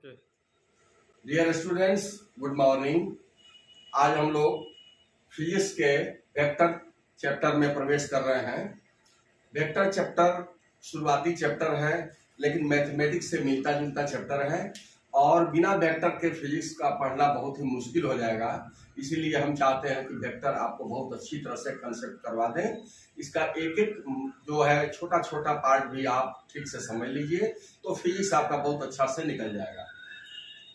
Okay. Dear students, good morning. आज हम लोग फिजिक्स के वेक्टर चैप्टर में प्रवेश कर रहे हैं। वेक्टर चैप्टर शुरुआती चैप्टर है, लेकिन मैथमेटिक्स से मिलता जुलता चैप्टर है और बिना वेक्टर के फिजिक्स का पढ़ना बहुत ही मुश्किल हो जाएगा। इसीलिए हम चाहते हैं कि वेक्टर आपको बहुत अच्छी तरह से कंसेप्ट करवा दें। इसका एक एक जो है छोटा छोटा पार्ट भी आप ठीक से समझ लीजिए तो फिजिक्स आपका बहुत अच्छा से निकल जाएगा।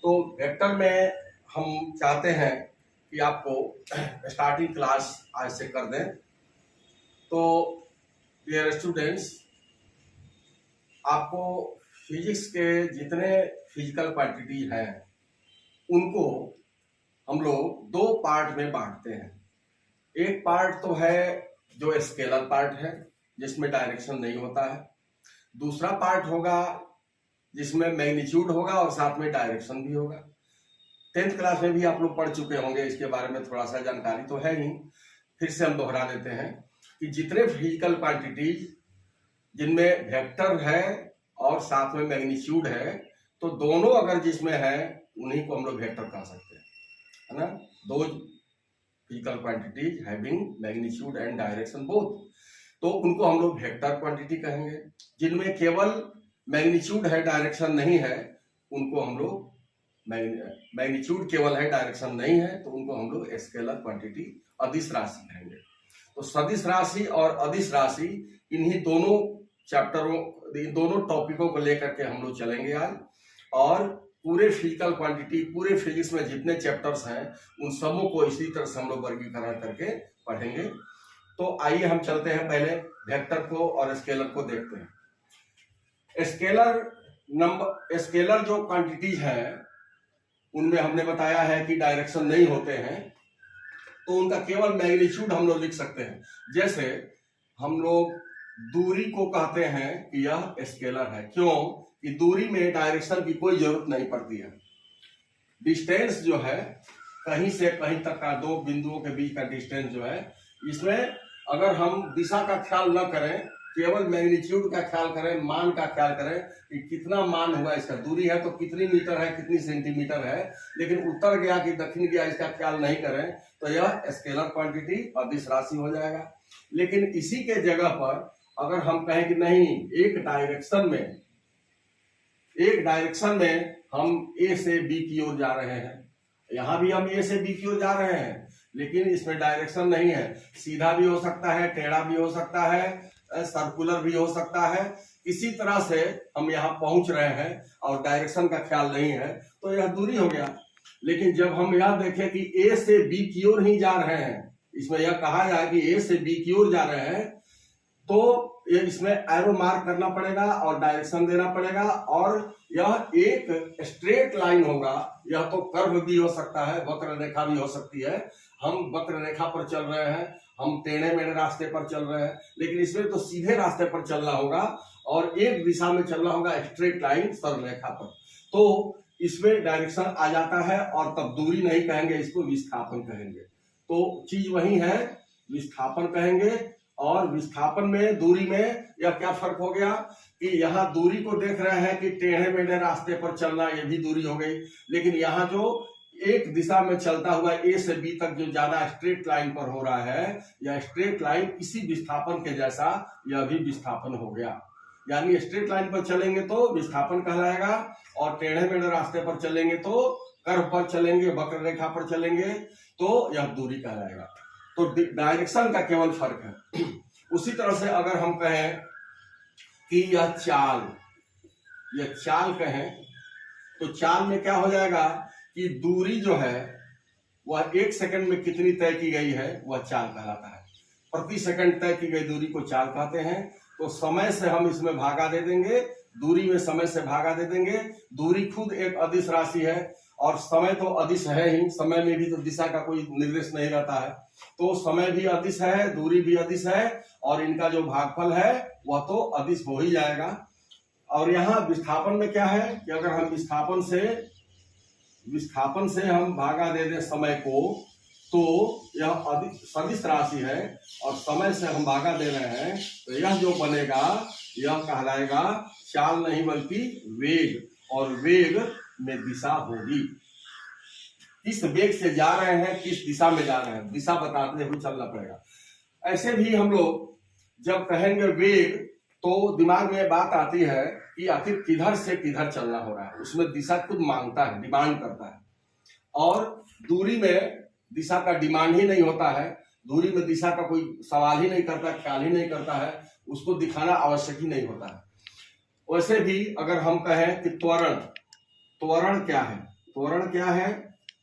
तो वेक्टर में हम चाहते हैं कि आपको स्टार्टिंग क्लास आज से कर दें। तो डियर स्टूडेंट्स, आपको फिजिक्स के जितने फिजिकल क्वांटिटी हैं उनको हम लोग दो पार्ट में बांटते हैं। एक पार्ट तो है जो स्केलर पार्ट है, जिसमें डायरेक्शन नहीं होता है। दूसरा पार्ट होगा जिसमें मैग्नीट्यूड होगा और साथ में डायरेक्शन भी होगा। 10th क्लास में भी आप लोग पढ़ चुके होंगे, इसके बारे में थोड़ा सा जानकारी तो है ही। फिर से हम दोहरा देते हैं कि जितने फिजिकल क्वांटिटीज जिनमें वेक्टर है और साथ में मैग्नीट्यूड है, तो दोनों अगर जिसमें है उन्हीं को हम लोग वेक्टर कह सकते हैं, है ना। दो physical quantities having magnitude and direction both, तो उनको हम लोग वेक्टर क्वांटिटी कहेंगे। जिनमें केवल मैग्नीट्यूड है, डायरेक्शन नहीं है, उनको हम लोग मैग्नीट्यूड केवल है, डायरेक्शन नहीं है, तो उनको हम लोग स्केलर क्वांटिटी अदिश राशि कहेंगे। तो सदिश राशि और अदिश राशि, इन्हीं दोनों चैप्टरों, इन दोनों टॉपिकों को लेकर के हम लोग चलेंगे आज। और पूरे फिजिकल क्वांटिटी, पूरे फिजिक्स में जितने चैप्टर्स हैं उन सबों को इसी तरह से हम लोग वर्गीकरण करके पढ़ेंगे। तो आइए हम चलते हैं, पहले वेक्टर को और स्केलर को देखते हैं। स्केलर जो क्वांटिटीज है उनमें हमने बताया है कि डायरेक्शन नहीं होते हैं, तो उनका केवल मैग्नीट्यूड हम लोग लिख सकते हैं। जैसे हम लोग दूरी को कहते हैं कि यह स्केलर है, क्यों कि दूरी में डायरेक्शन की कोई जरूरत नहीं पड़ती है। डिस्टेंस जो है, कहीं से कहीं तक का दो बिंदुओं के बीच का डिस्टेंस जो है, इसमें अगर हम दिशा का ख्याल न करें, केवल मैग्नीट्यूड का ख्याल करें, मान का ख्याल करें कि कितना मान हुआ इसका, दूरी है तो कितनी मीटर है, कितनी सेंटीमीटर है, लेकिन उत्तर गया कि दक्षिण गया इसका ख्याल नहीं करें, तो यह स्केलर क्वांटिटी अदिश राशि हो जाएगा। लेकिन इसी के जगह पर अगर हम कहें कि नहीं, एक डायरेक्शन में हम ए से बी की ओर जा रहे हैं, यहां भी हम ए से बी की ओर जा रहे हैं, लेकिन इसमें डायरेक्शन नहीं है। सीधा भी हो सकता है, टेढ़ा भी हो सकता है, सर्कुलर भी हो सकता है। इसी तरह से हम यहाँ पहुंच रहे हैं और डायरेक्शन का ख्याल नहीं है, तो यह दूरी हो गया। लेकिन जब हम यह देखें कि ए से बी की ओर ही जा रहे हैं, इसमें यह कहा जाए कि ए से बी की ओर जा रहे हैं, तो इसमें एरो मार्क करना पड़ेगा और डायरेक्शन देना पड़ेगा, और यह एक स्ट्रेट लाइन होगा। यह तो कर्व भी हो सकता है, वक्र रेखा भी हो सकती है। हम वक्र रेखा पर चल रहे हैं, हम टेढ़े मेढ़े रास्ते पर चल रहे हैं, लेकिन इसमें तो सीधे रास्ते पर चलना होगा और एक दिशा में चलना होगा, स्ट्रेट लाइन सरल रेखा पर। तो इसमें डायरेक्शन आ जाता है और तब दूरी नहीं कहेंगे, इसको विस्थापन कहेंगे। तो चीज वही है, विस्थापन कहेंगे। और विस्थापन में, दूरी में यह क्या फर्क हो गया कि यहाँ दूरी को देख रहे हैं कि टेढ़े मेढ़े रास्ते पर चलना, ये भी दूरी हो गई। लेकिन यहाँ जो एक दिशा में चलता हुआ ए से बी तक जो ज्यादा स्ट्रेट लाइन पर हो रहा है, यह स्ट्रेट लाइन इसी विस्थापन के जैसा यह भी विस्थापन हो गया। यानी स्ट्रेट लाइन पर चलेंगे तो विस्थापन कहलाएगा, और टेढ़े मेढ़े रास्ते पर चलेंगे तो, कर्व पर चलेंगे, वक्र रेखा पर चलेंगे तो यह दूरी कहलाएगा। तो डायरेक्शन का केवल फर्क है। उसी तरह से अगर हम कहें कि यह चाल कहें, तो चाल में क्या हो जाएगा कि दूरी जो है वह 1 सेकंड में कितनी तय की गई है, वह चाल कहलाता है। प्रति सेकंड तय की गई दूरी को चाल कहते हैं। तो समय से हम इसमें भागा दे देंगे, दूरी में समय से भागा दे देंगे। दूरी खुद एक अदिश राशि है और समय तो अदिश है ही, समय में भी तो दिशा का कोई निर्देश नहीं रहता है, तो समय भी अदिश है, दूरी भी अदिश है, और इनका जो भागफल है वह तो अदिश हो ही जाएगा। और यहाँ विस्थापन में क्या है कि अगर हम विस्थापन से हम भागा दे दें समय को, तो यह सदिश राशि है और समय से हम भागा दे रहे हैं, तो यह जो बनेगा यह कहलाएगा चाल नहीं बल्कि वेग। और वेग में दिशा होगी। किस वेग से जा रहे हैं, किस दिशा में जा रहे हैं, दिशा बताते हुए चलना पड़ेगा। ऐसे भी हम लोग जब कहेंगे वेग तो दिमाग में बात आती है कि आखिर किधर से किधर चलना हो रहा है, उसमें दिशा खुद मांगता है, डिमांड करता है। और दूरी में दिशा का डिमांड ही नहीं होता है, दूरी में दिशा का कोई सवाल ही नहीं करता, ख्याल ही नहीं करता है, उसको दिखाना आवश्यक ही नहीं होता है। वैसे भी अगर हम कहें कि त्वरण, त्वरण क्या है, त्वरण क्या है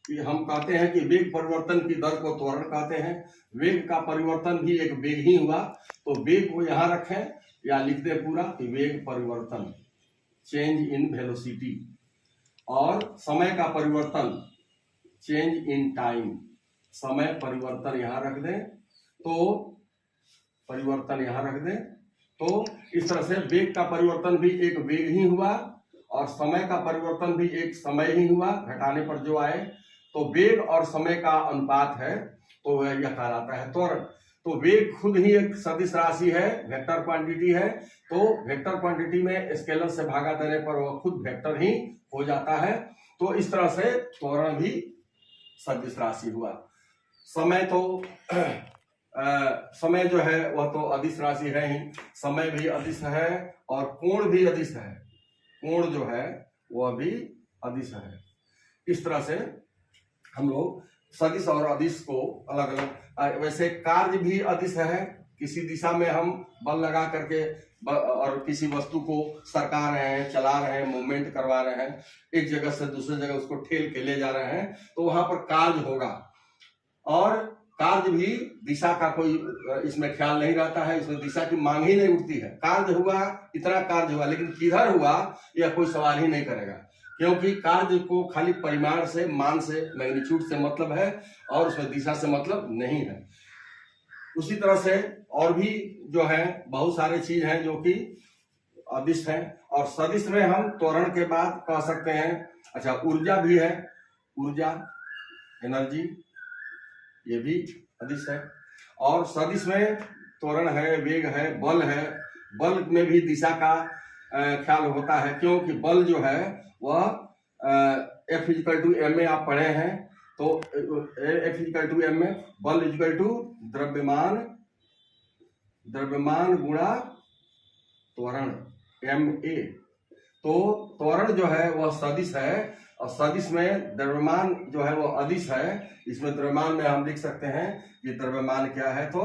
कि हम कहते हैं कि वेग परिवर्तन की दर को त्वरण कहते हैं। वेग का परिवर्तन भी एक वेग ही हुआ, तो वेग को यहां रखें या लिख दे पूरा कि वेग परिवर्तन, चेंज इन वेलोसिटी। और समय का परिवर्तन, चेंज इन टाइम, समय परिवर्तन यहां रख दें, तो परिवर्तन यहां रख दें। तो इस तरह से वेग का परिवर्तन भी एक वेग ही हुआ और समय का परिवर्तन भी एक समय ही हुआ, घटाने पर जो आए। तो वेग और समय का अनुपात है, तो यह कहलाता है त्वरण। तो वेग खुद ही एक सदिश राशि है, वेक्टर क्वांटिटी है। तो वेक्टर क्वांटिटी में स्केलर से भागा देने पर वह खुद वेक्टर ही हो जाता है। तो इस तरह से त्वरण भी सदिश राशि हुआ। समय तो समय जो है वह तो अदिश राशि है ही, समय भी अदिश है और कोण भी अदिश है, कोण जो है वह भी अदिश है। इस तरह से हम लोग सदिश और अदिश को अलग अलग, वैसे कार्य भी अदिश है। किसी दिशा में हम बल लगा करके और किसी वस्तु को सरका रहे हैं, चला रहे हैं, मूवमेंट करवा रहे हैं, एक जगह से दूसरी जगह उसको ठेल के ले जा रहे हैं, तो वहां पर कार्य होगा। और कार्य भी दिशा का कोई इसमें ख्याल नहीं रहता है, इसमें दिशा की मांग ही नहीं उठती है। कार्य हुआ, इतना कार्य हुआ, लेकिन किधर हुआ यह कोई सवाल ही नहीं करेगा, क्योंकि कार्य को खाली परिमाण से, मान से, मैग्नीट्यूड से मतलब है और उसमें दिशा से मतलब नहीं है। उसी तरह से और भी जो है बहुत सारे चीज हैं जो कि अदिश हैं। और सदिश में हम त्वरण के बाद कह सकते हैं, अच्छा ऊर्जा भी है, ऊर्जा, एनर्जी, ये भी अदिश है। और सदिश में त्वरण है, वेग है, बल है। बल में भी दिशा का ख्याल होता है, क्योंकि बल जो है वह F इक्वल टू एम में आप पढ़े हैं, तो F इक्वल टू एम में बल इक्वल टू द्रव्यमान, द्रव्यमान गुणा त्वरण, ma। तो त्वरण जो है वह सदिश है और सदिश में द्रव्यमान जो है वो अदिश है। इसमें द्रव्यमान में हम लिख सकते हैं कि द्रव्यमान क्या है, तो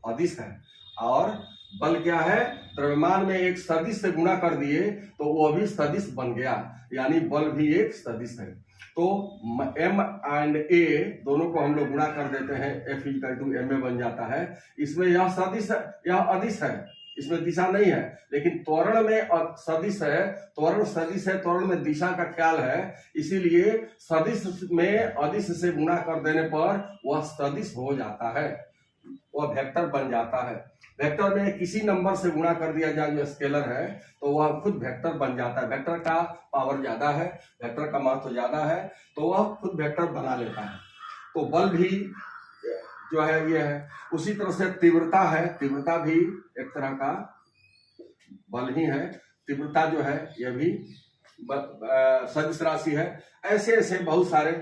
अदिश है। और बल क्या है, द्रव्यमान में एक सदिश से गुणा कर दिए तो वो भी सदिश बन गया, यानी बल भी एक सदिश है। तो m एंड a दोनों को हम लोग गुणा कर देते हैं, F इक्वल टू ma बन जाता है। इसमें यह सदिश, यह अदिश है, इसमें दिशा नहीं है। लेकिन त्वरण में सदिश है, त्वरण सदिश है, त्वरण में दिशा का ख्याल है, इसीलिए सदिश में अदिश से गुणा कर देने पर वह सदिश हो जाता है, वह वेक्टर बन जाता है। वेक्टर में किसी नंबर से गुणा कर दिया जाए जो स्केलर है, तो वह खुद वेक्टर बन जाता है। वेक्टर का पावर ज्यादा है, वेक्टर का महत्व ज्यादा है, तो वह खुद वेक्टर बना लेता है। तो बल भी जो है ये है। उसी तरह से तीव्रता है, तीव्रता भी एक तरह का बल ही है। तीव्रता जो है यह भी सदिश राशि है। ऐसे ऐसे बहुत सारे।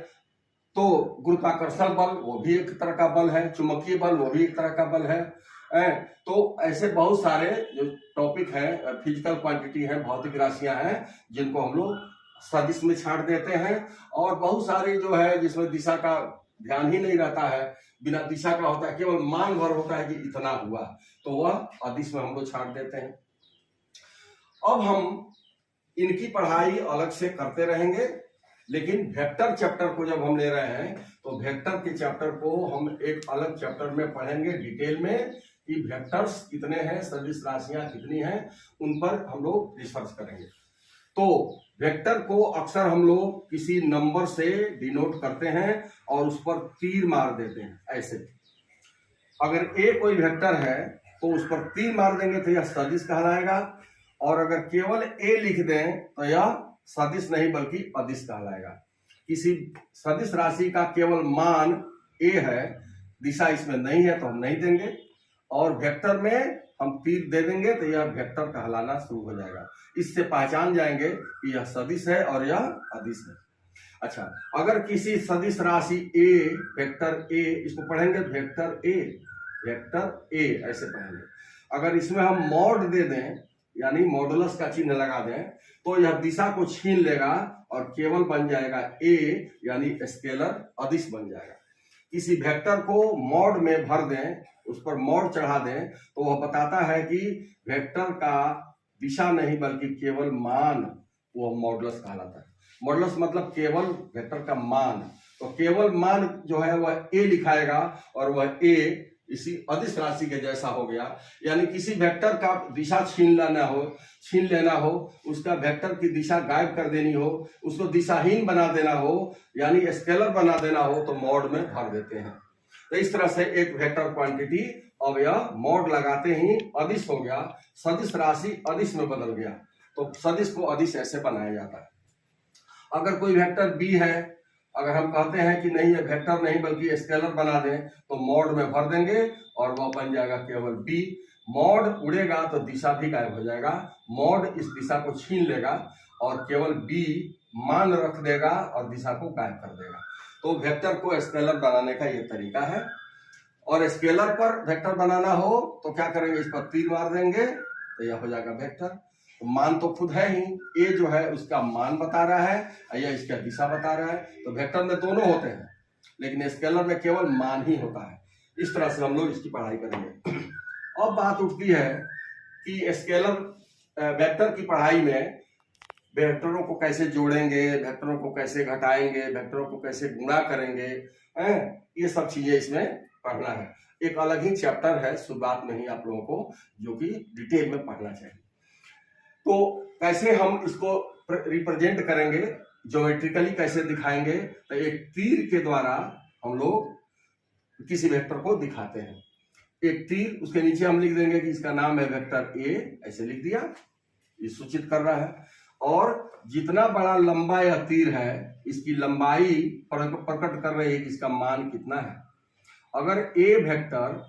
तो गुरुत्वाकर्षण बल वो भी एक तरह का बल है, चुंबकीय बल वो भी एक तरह का बल है। तो ऐसे बहुत सारे जो टॉपिक है, फिजिकल क्वांटिटी है, भौतिक राशियां हैं, जिनको हम लोग सदिश में छांट देते हैं। और बहुत सारे जो है जिसमें दिशा का ध्यान ही नहीं रहता है, बिना दिशा का होता है, केवल मान भर होता है कि इतना हुआ, तो वह अदिश में हम लोग छांट देते हैं। अब हम इनकी पढ़ाई अलग से करते रहेंगे, लेकिन वेक्टर चैप्टर को जब हम ले रहे हैं तो वेक्टर के चैप्टर को हम एक अलग चैप्टर में पढ़ेंगे डिटेल में कि वेक्टर्स कितने हैं, सदिश राशियां कितनी हैं, उन पर हम लोग रिसर्च करेंगे। तो वेक्टर को अक्सर हम लोग किसी नंबर से डिनोट करते हैं और उस पर तीर मार देते हैं। ऐसे अगर ए कोई वेक्टर है तो उस पर तीर मार देंगे तो यह सदिश कहलाएगा, और अगर केवल ए लिख दें तो यह सदिश नहीं बल्कि अदिश कहलाएगा। किसी सदिश राशि का केवल मान ए है, दिशा इसमें नहीं है तो हम नहीं देंगे। और वेक्टर में हम तीर दे देंगे तो यह वेक्टर कहलाना शुरू हो जाएगा। इससे पहचान जाएंगे कि यह सदिश है और यह अदिश है। अच्छा, अगर किसी सदिश राशि ए, वेक्टर ए, इसको पढ़ेंगे वेक्टर ए, वेक्टर ए ऐसे पढ़ेंगे। अगर इसमें हम मॉड दे दें यानी मॉडुलस का चिन्ह लगा दें तो यह दिशा को छीन लेगा और केवल बन जाएगा ए यानी स्केलर अदिश बन जाएगा। किसी वेक्टर को मॉड में भर दें, उस पर मॉड चढ़ा दें तो वह बताता है कि वेक्टर का दिशा नहीं बल्कि केवल मान, वह मॉडुलस कहलाता है। मॉडुलस मतलब केवल वेक्टर का मान, तो केवल मान जो है वह ए लिखाएगा और वह ए इसी अदिश राशि के जैसा हो गया। यानी किसी वेक्टर का दिशा छीन लेना हो, उसका वेक्टर की दिशा गायब कर देनी हो, उसको दिशाहीन बना देना हो यानी स्केलर बना देना हो तो मॉड में भर देते हैं। तो इस तरह से एक वेक्टर क्वांटिटी अब यह मॉड लगाते ही अदिश हो गया, सदिश राशि अदिश में बदल गया। तो सदिश को अदिश ऐसे बनाया जाता है। अगर कोई वेक्टर बी है, अगर हम कहते हैं कि नहीं ये वेक्टर नहीं बल्कि स्केलर बना दें तो मॉड में भर देंगे और वह बन जाएगा केवल बी। मॉड उड़ेगा तो दिशा भी गायब हो जाएगा, मॉड इस दिशा को छीन लेगा और केवल बी मान रख देगा और दिशा को गायब कर देगा। तो वेक्टर को स्केलर बनाने का ये तरीका है। और स्केलर पर वेक्टर बनाना हो तो क्या करेंगे, इस पर तीर मार देंगे तो यह हो जाएगा वेक्टर। तो मान तो खुद है ही, ए जो है उसका मान बता रहा है या इसका दिशा बता रहा है। तो वेक्टर में दोनों होते हैं लेकिन स्केलर में केवल मान ही होता है। इस तरह से हम लोग इसकी पढ़ाई करेंगे। अब बात उठती है कि स्केलर वेक्टर की पढ़ाई में वेक्टरों को कैसे जोड़ेंगे, वेक्टरों को कैसे घटाएंगे, वेक्टरों को कैसे गुणा करेंगे, ये सब चीजें इसमें पढ़ना है। एक अलग ही चैप्टर है, शुरुआत में ही आप लोगों को जो कि डिटेल में पढ़ना चाहिए। तो कैसे हम इसको रिप्रेजेंट करेंगे, ज्योमेट्रिकली कैसे दिखाएंगे, तो एक तीर के द्वारा हम लोग किसी वेक्टर को दिखाते हैं। एक तीर, उसके नीचे हम लिख देंगे कि इसका नाम है वेक्टर ए, ऐसे लिख दिया, ये सूचित कर रहा है। और जितना बड़ा लंबा यह तीर है इसकी लंबाई प्रकट कर रही है कि इसका मान कितना है। अगर ए वेक्टर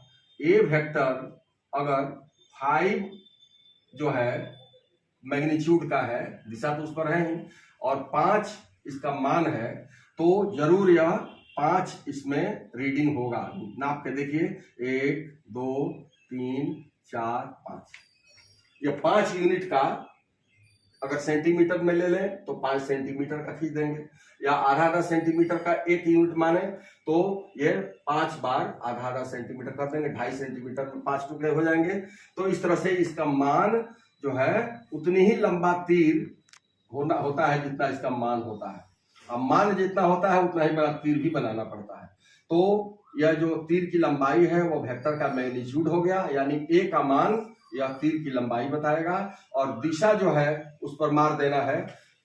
अगर 5 जो है मैग्नीट्यूड का है, दिशा तो उस पर है ही, और 5 इसका मान है तो जरूर यह 5 इसमें रीडिंग होगा। नाप के देखिए, 1 2 3 4 5, यह 5 यूनिट का अगर सेंटीमीटर में ले लें तो 5 सेंटीमीटर का खींच देंगे, या आधा सेंटीमीटर का 1 यूनिट माने तो ये 5 बार आधा सेंटीमीटर कर देंगे, 2.5 सेंटीमीटर में 5 टुकड़े हो जाएंगे। तो इस तरह से इसका मान जो है उतनी ही लंबा तीर होता है जितना इसका मान होता है। अब मान जितना होता है उतना ही बड़ा तीर भी बनाना पड़ता है। तो यह जो तीर की लंबाई है वो वेक्टर का मैग्नीट्यूड हो गया, यानी ए का मान यह तीर की लंबाई बताएगा, और दिशा जो है उस पर मार देना है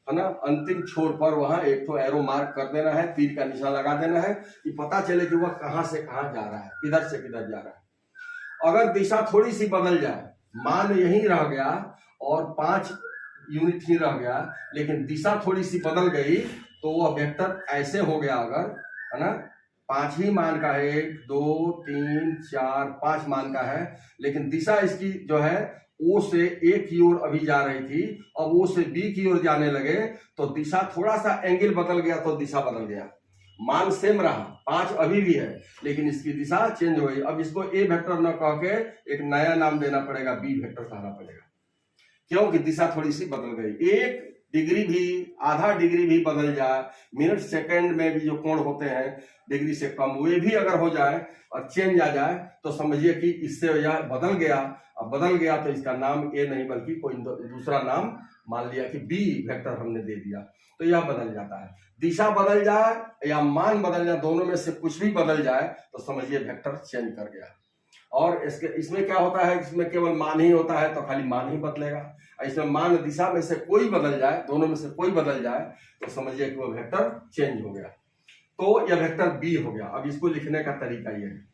ना, अंतिम छोर पर वहां एक तो एरो मार्क कर देना है, तीर का निशान लगा देना है कि पता चले कि वह कहां से कहां जा रहा है, किधर से किधर जा रहा है। अगर दिशा थोड़ी सी बदल जाए, मान यही रह गया और 5 यूनिट ही रह गया, लेकिन दिशा थोड़ी सी बदल गई तो वह वेक्टर ऐसे हो गया, अगर है ना 5 ही मान का है, 1 2 3 4 5 मान का है, लेकिन दिशा इसकी जो है ओ से ए की ओर अभी जा रही थी, अब ओ से बी की ओर जाने लगे तो दिशा थोड़ा सा एंगल बदल गया तो दिशा बदल गया। मान सेम रहा, 5 अभी भी है, लेकिन इसकी दिशा चेंज हो गई। अब इसको ए वेक्टर न कह के एक नया नाम देना पड़ेगा, बी वेक्टर कहना पड़ेगा, क्योंकि दिशा थोड़ी सी बदल गई। 1 डिग्री भी, आधा डिग्री भी बदल जाए, मिनट सेकंड में भी जो कोण होते हैं डिग्री से कम, वे भी अगर हो जाए और चेंज आ जाए तो समझिए कि इससे यह बदल गया। अब बदल गया तो इसका नाम ए नहीं बल्कि कोई दूसरा नाम मान लिया कि बी वेक्टर हमने दे दिया, तो यह बदल जाता है। दिशा बदल जाए या मान बदल जाए, दोनों में से कुछ भी बदल जाए तो समझिए वेक्टर चेंज कर गया। और इसमें क्या होता है, इसमें केवल मान ही होता है तो खाली मान ही बदलेगा। इसमें मान दिशा में से कोई बदल जाए, दोनों में से कोई बदल जाए तो समझिए कि वो वेक्टर चेंज हो गया, तो यह वेक्टर बी हो गया। अब इसको लिखने का तरीका ये है।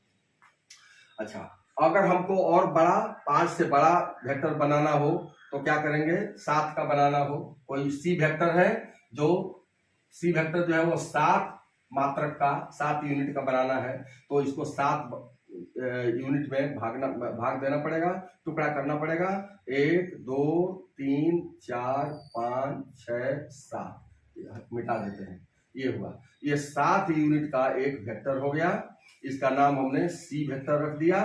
अच्छा, अगर हमको और बड़ा 5 से बड़ा वेक्टर बनाना हो तो क्या करेंगे, 7 का बनाना हो, कोई सी वेक्टर है, जो है वो 7 मात्रक का, 7 यूनिट का बनाना है, तो इसको 7 यूनिट में भाग देना पड़ेगा, टुकड़ा करना पड़ेगा। 1 2 3 4 5 6 7 मिटा देते हैं। ये हुआ, ये 7 यूनिट का एक वेक्टर हो गया। इसका नाम हमने सी वेक्टर रख दिया।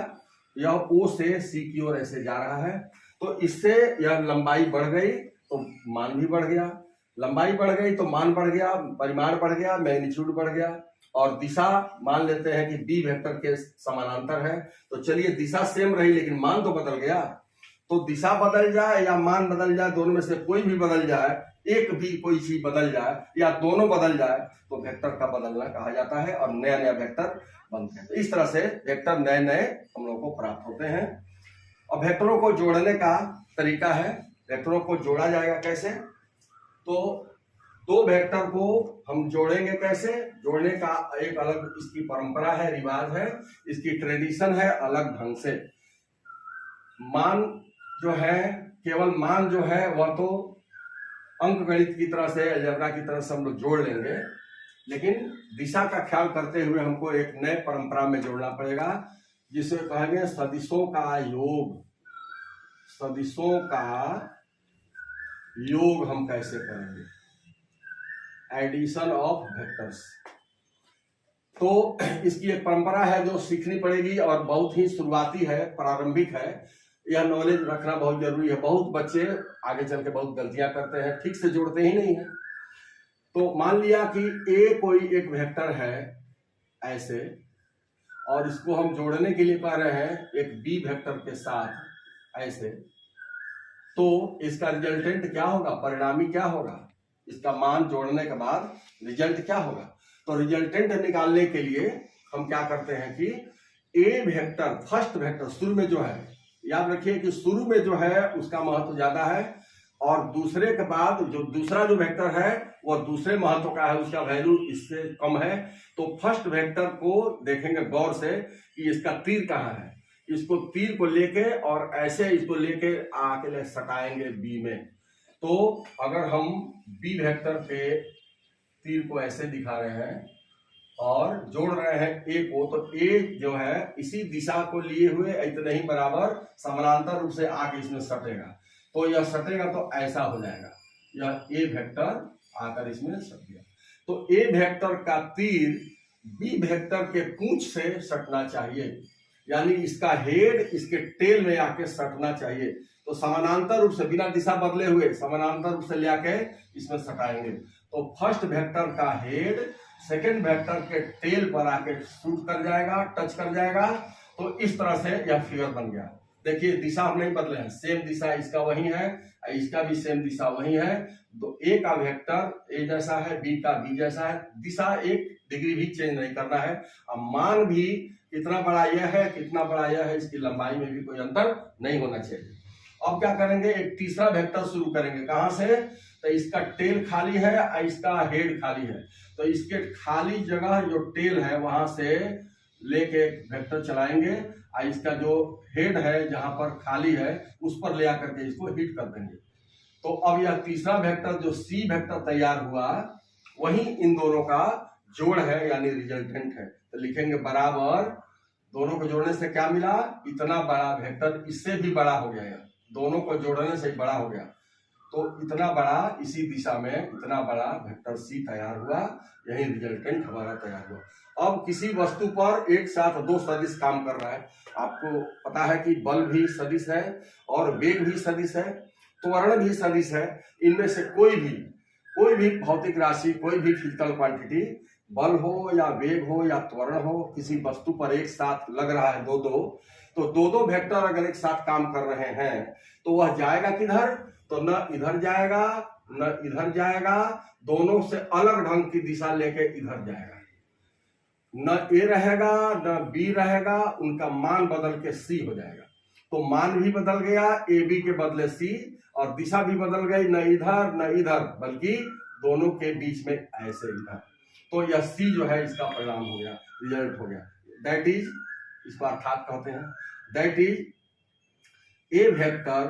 यह ओ से सी की ओर ऐसे जा रहा है, तो इससे यह लंबाई बढ़ गई तो मान भी बढ़ गया, लंबाई बढ़ गई तो मान बढ़ गया, परिमाण बढ़ गया, मैग्नीट्यूड बढ़ गया। और दिशा मान लेते हैं कि बी वेक्टर के समानांतर है, तो चलिए दिशा सेम रही लेकिन मान तो बदल गया। तो दिशा बदल जाए या मान बदल जाए, दोनों में से कोई भी बदल जाए, एक भी कोई चीज बदल जाए या दोनों बदल जाए, तो वेक्टर का बदलना कहा जाता है और नया नया वेक्टर बनते हैं। तो इस तरह से वेक्टर नए नए हम लोग को प्राप्त होते हैं। अब वेक्टरों को जोड़ने का तरीका है। वेक्टरों को जोड़ा जाएगा कैसे? तो दो वेक्टर को हम जोड़ेंगे कैसे? जोड़ने का एक अलग इसकी परंपरा है, रिवाज है, इसकी ट्रेडिशन है अलग ढंग से। मान जो है, केवल मान जो है वह तो अंक गणित की तरह से, अलजेब्रा की तरह से हम लोग जोड़ लेंगे, लेकिन दिशा का ख्याल करते हुए हमको एक नए परंपरा में जोड़ना पड़ेगा, जिसे कहेंगे सदिशों का योग। सदिशों का योग हम कैसे करेंगे? Addition of vectors. तो इसकी एक परंपरा है जो सीखनी पड़ेगी और बहुत ही शुरुआती है, प्रारंभिक है। यह नॉलेज रखना बहुत जरूरी है। बहुत बच्चे आगे चल के बहुत गलतियां करते हैं, ठीक से जोड़ते ही नहीं है। तो मान लिया कि ए कोई एक वेक्टर है ऐसे, और इसको हम जोड़ने के लिए कह रहे हैं एक बी वेक्टर के साथ ऐसे, तो इसका रिजल्टेंट क्या होगा? परिणामी क्या होगा? इसका मान जोड़ने के बाद रिजल्ट क्या होगा? तो रिजल्टेंट निकालने के लिए हम क्या करते हैं कि ए वेक्टर, फर्स्ट वेक्टर शुरू में जो है, याद रखिए कि शुरू में जो है उसका महत्व ज्यादा है, और दूसरे के बाद जो दूसरा जो वेक्टर है वह दूसरे महत्व का है, उसका वैल्यू इससे कम है। तो फर्स्ट वेक्टर को देखेंगे गौर से कि इसका तीर कहाँ है। इसको तीर को लेके और ऐसे इसको लेके आके सटाएंगे बी में। तो अगर हम बी वेक्टर पे तीर को ऐसे दिखा रहे हैं और जोड़ रहे हैं ए को, तो ए जो है इसी दिशा को लिए हुए इतने ही बराबर समानांतर रूप से आके इसमें सटेगा। तो यह सटेगा तो ऐसा हो जाएगा, यह ए वेक्टर आकर इसमें सट गया। तो ए वेक्टर का तीर बी वेक्टर के पूंछ से सटना चाहिए, यानी इसका हेड इसके टेल में आके सटना चाहिए। तो समानांतर रूप से, बिना दिशा बदले हुए समानांतर रूप से ले आके इसमें सटाएंगे। तो फर्स्ट वेक्टर का हेड सेकेंड वेक्टर के टेल पर आके शूट कर जाएगा, टच कर जाएगा। तो इस तरह से यह फिगर बन गया। देखिए दिशा हम नहीं बदले हैं, सेम दिशा इसका वही है, इसका भी सेम दिशा वही है। तो ए का वेक्टर ए जैसा है, बी का बी जैसा है, दिशा 1 डिग्री भी चेंज नहीं करना है। अब मान भी कितना बड़ा यह है, कितना बड़ा यह है, इसकी लंबाई में भी कोई अंतर नहीं होना चाहिए। अब क्या करेंगे, एक तीसरा वेक्टर शुरू करेंगे। कहां से? तो इसका टेल खाली है और इसका हेड खाली है, तो इसके खाली जगह जो टेल है वहां से लेके वेक्टर चलाएंगे, और इसका जो हेड है जहां पर खाली है उस पर ले आकर के इसको हिट कर देंगे। तो अब यह तीसरा वेक्टर जो सी वेक्टर तैयार हुआ, वही इन दोनों का जोड़ है, यानी रिजल्टेंट है। तो लिखेंगे बराबर, दोनों को जोड़ने से क्या मिला? इतना बड़ा वेक्टर इससे भी बड़ा हो गया, दोनों को जोड़ने से बड़ा हो गया। तो इतना बड़ा, इसी दिशा में इतना बड़ा वेक्टर सी तैयार हुआ, यही रिजल्टेंट हमारा तैयार हुआ। अब किसी वस्तु पर एक साथ दो सदिश काम कर रहा है। आपको पता है कि बल भी सदिश है और वेग भी सदिश है, त्वरण भी सदिश है। इनमें से कोई भी भौतिक राशि, कोई भी फिजिकल क्वांटिटी, बल हो या वेग हो या त्वरण हो, किसी वस्तु पर एक साथ लग रहा है दो दो वेक्टर अगर एक साथ काम कर रहे हैं, तो वह जाएगा किधर? तो न इधर जाएगा न इधर जाएगा, दोनों से अलग ढंग की दिशा लेके इधर जाएगा। न ए रहेगा न बी रहेगा, उनका मान बदल के सी हो जाएगा। तो मान भी बदल गया, ए बी के बदले सी, और दिशा भी बदल गई, न इधर न इधर बल्कि दोनों के बीच में ऐसे इधर। तो यह सी जो है इसका परिणाम हो गया, रिजल्ट हो गया। दैट इज, इसको अर्थात कहते हैं, that is A vector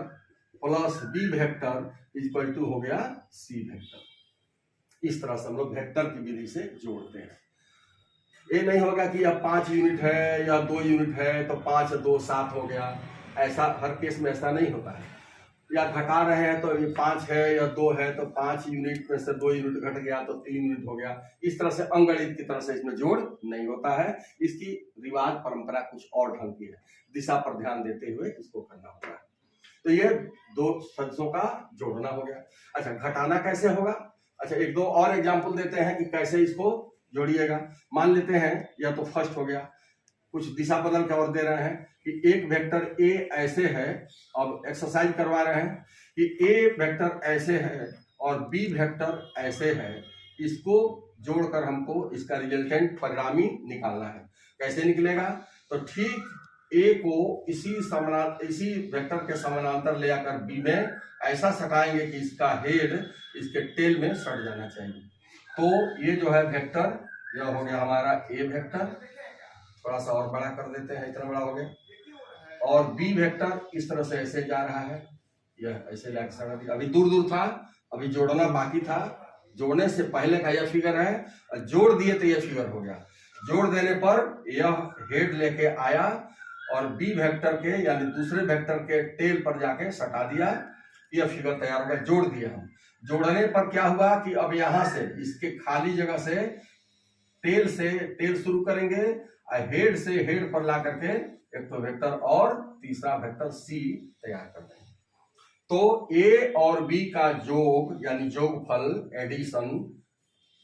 plus B vector equal to हो गया सी वेक्टर। इस तरह से हम लोग वेक्टर की विधि से जोड़ते हैं। ये नहीं होगा कि अब 5 यूनिट है या 2 यूनिट है तो 5 2 7 हो गया, ऐसा हर केस में ऐसा नहीं होता है। या घटा रहे हैं तो ये 5 है या 2 है तो 5 यूनिट में से 2 यूनिट घट गया तो 3 यूनिट हो गया। इस तरह से अंगणित की तरह से इसमें जोड़ नहीं होता है। इसकी रिवाज परंपरा कुछ और ढंग की है, दिशा पर ध्यान देते हुए इसको करना होता है। तो ये 2 सदस्यों का जोड़ना हो गया। अच्छा, घटाना कैसे होगा? अच्छा, 1 2 और एग्जाम्पल देते हैं कि कैसे इसको जोड़िएगा। मान लेते हैं या तो फर्स्ट हो गया, कुछ दिशा बदल के और दे रहे हैं कि एक वेक्टर ए ऐसे है। अब एक्सरसाइज करवा रहे हैं कि ए वेक्टर ऐसे है और बी वेक्टर ऐसे है, इसको जोड़कर हमको इसका रिजल्टेंट परिणामी निकालना है। कैसे निकलेगा? तो ठीक ए को इसी वेक्टर के समानांतर ले आकर बी में ऐसा सटाएंगे कि इसका हेड इसके टेल में सट जाना चाहिए। तो ये जो है वेक्टर, यह हो गया हमारा ए वेक्टर। थोड़ा सा और बड़ा कर देते हैं, इतना बड़ा हो गया। और बी वेक्टर इस तरह से ऐसे जा रहा है, यह ऐसे लाइक अभी दूर दूर था, अभी जोड़ना बाकी था। जोड़ने से पहले का यह फिगर है, जोड़ दिए तो यह फिगर हो गया। जोड़ देने पर यह हेड लेके आया और बी वेक्टर के यानी दूसरे वेक्टर के टेल पर जाके सटा दिया, यह फिगर तैयार हो गया। जोड़ दिया हम। जोड़ने पर क्या हुआ कि अब यहां से इसके खाली जगह से टेल शुरू करेंगे और हेड से हेड पर ला करके एक तो वेक्टर और तीसरा वेक्टर सी तैयार कर देंगे। तो ए और बी का योग यानी जोगफल एडिशन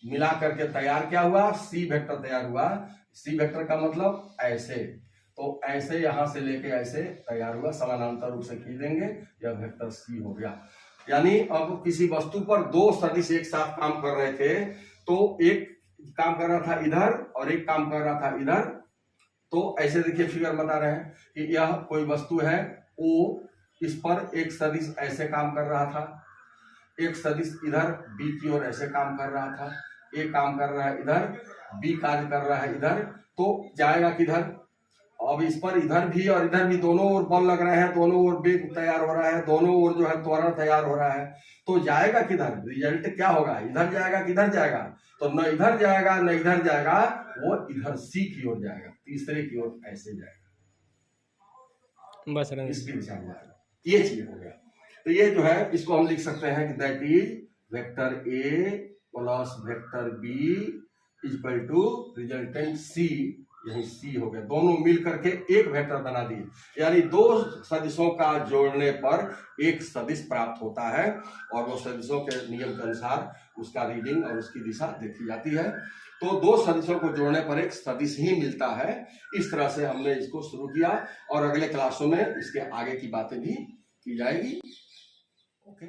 मिला करके तैयार क्या हुआ? सी वेक्टर तैयार हुआ। सी वेक्टर का मतलब ऐसे, तो ऐसे यहां से लेके ऐसे तैयार हुआ, समानांतर रूप से खींच देंगे, यह वेक्टर सी हो गया। यानी अब किसी वस्तु पर 2 सदिश एक साथ काम कर रहे थे, तो एक काम कर रहा था इधर और एक काम कर रहा था इधर। तो ऐसे देखिए फिगर बता रहे हैं कि यह कोई वस्तु है ओ, इस पर एक सदिश ऐसे काम कर रहा था, एक सदिश इधर बी की ओर ऐसे काम कर रहा था, एक काम कर रहा है इधर, बी कार्य कर रहा है इधर, तो जाएगा किधर? अब इस पर इधर भी और इधर भी दोनों ओर बल लग रहे हैं, दोनों ओर वेग तैयार हो रहा है, दोनों ओर जो है त्वरण तैयार हो रहा है, तो जाएगा किधर? रिजल्ट क्या होगा? इधर जाएगा किधर जाएगा? तो न इधर जाएगा न इधर जाएगा, वो इधर सी की ओर जाएगा, तीसरे की ओर ऐसे जाएगा, बस इसकी दिशा में जाएगा। ये चीज हो गया। तो ये जो है इसको हम लिख सकते हैं कि that is vector A plus vector B equal to resultant C, यही सी हो गया। दोनों मिल करके एक वेक्टर बना दिए, यानी 2 सदिशों का जोड़ने पर एक सदिश प्राप्त होता है और वो सदिशों के नियम के अनुसार उसका रीडिंग और उसकी दिशा देखी जाती है। तो 2 सदिशों को जोड़ने पर एक सदिश ही मिलता है। इस तरह से हमने इसको शुरू किया और अगले क्लासों में इसके आगे की बातें भी की जाएगी। ओके।